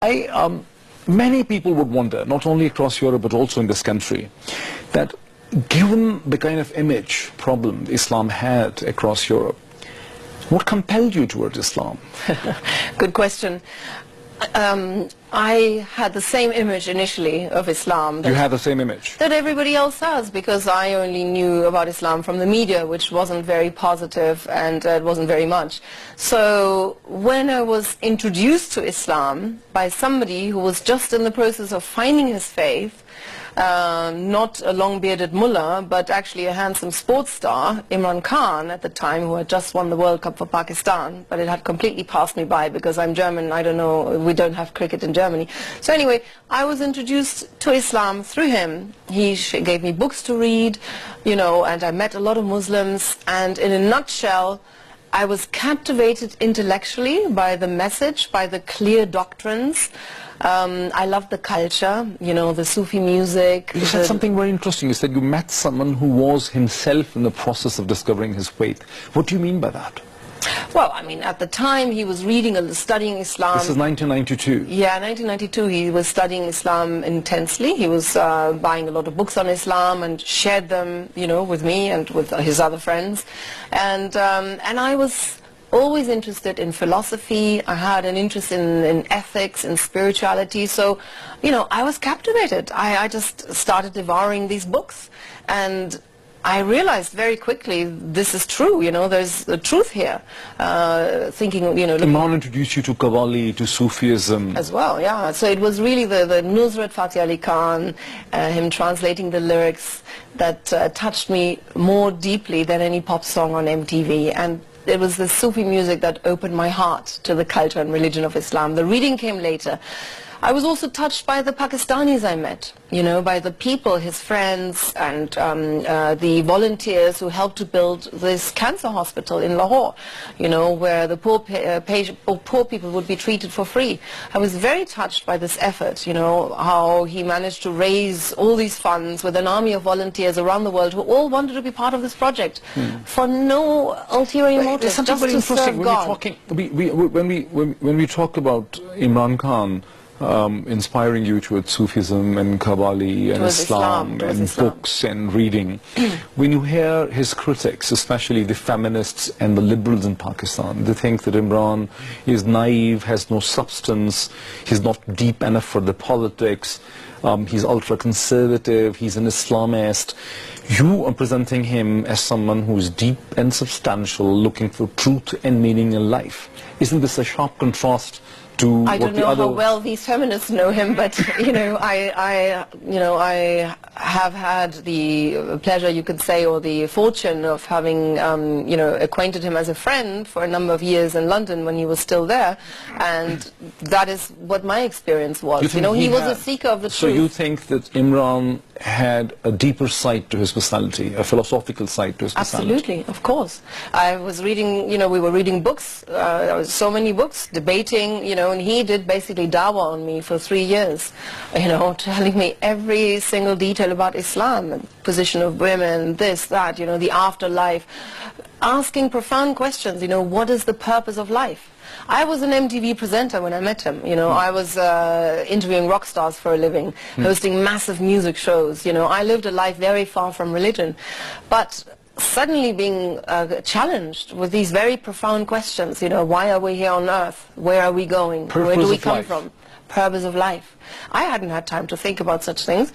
Many people would wonder, not only across Europe but also in this country, that given the kind of image problem Islam had across Europe, what compelled you towards Islam? Good question. I had the same image initially of Islam. You had the same image? That everybody else has, because I only knew about Islam from the media, which wasn't very positive, and it wasn't very much. So when I was introduced to Islam by somebody who was just in the process of finding his faith, not a long-bearded mullah, but actually a handsome sports star, Imran Khan at the time, who had just won the World Cup for Pakistan, but it had completely passed me by because I'm German. I don't know, we don't have cricket in Germany. So anyway, I was introduced to Islam through him. He gave me books to read, you know, and I met a lot of Muslims, and in a nutshell, I was captivated intellectually by the message, by the clear doctrines. I loved the culture, you know, the Sufi music. You said something very interesting. You said you met someone who was himself in the process of discovering his faith. What do you mean by that? Well, I mean, at the time he was studying Islam. This is 1992. Yeah, 1992 he was studying Islam intensely. He was buying a lot of books on Islam and shared them, you know, with me and with his other friends. And I was always interested in philosophy. I had an interest in ethics and spirituality. So, you know, I was captivated. I just started devouring these books. And I realized very quickly this is true, you know, there's the truth here. Thinking, you know... Imran introduced you to Qawwali, to Sufism. As well, yeah. So it was really the Nusrat Fateh Ali Khan, him translating the lyrics, that touched me more deeply than any pop song on MTV. And it was the Sufi music that opened my heart to the culture and religion of Islam. The reading came later. I was also touched by the Pakistanis I met, you know, by the people, his friends, and the volunteers who helped to build this cancer hospital in Lahore, you know, where the poor people would be treated for free. I was very touched by this effort, you know, how he managed to raise all these funds with an army of volunteers around the world who all wanted to be part of this project for no ulterior motive, just to serve God. When we talk about Imran Khan, inspiring you towards Sufism and Qawwali and Islam and books and reading. When you hear his critics, especially the feminists and the liberals in Pakistan, they think that Imran is naive, has no substance, he's not deep enough for the politics, he's ultra-conservative, he's an Islamist. You are presenting him as someone who is deep and substantial, looking for truth and meaning in life. Isn't this a sharp contrast to I don't know how well these feminists know him, but you know, I have had the pleasure, you could say, or the fortune of having you know, acquainted him as a friend for a number of years in London when he was still there, and that is what my experience was. You know, he was a seeker of the truth. So you think that Imran had a deeper side to his personality, a philosophical side to his personality? Absolutely, of course. I was reading, you know, we were reading books, there was so many books, debating, you know, and he did basically dawah on me for 3 years, you know, telling me every single detail about Islam, the position of women, this, that, you know, the afterlife, asking profound questions, you know, what is the purpose of life? I was an MTV presenter when I met him, you know, I was interviewing rock stars for a living, hosting massive music shows, you know, I lived a life very far from religion, but suddenly being challenged with these very profound questions, you know, why are we here on earth? Where are we going? Where do we come from? Purpose of life. I hadn't had time to think about such things.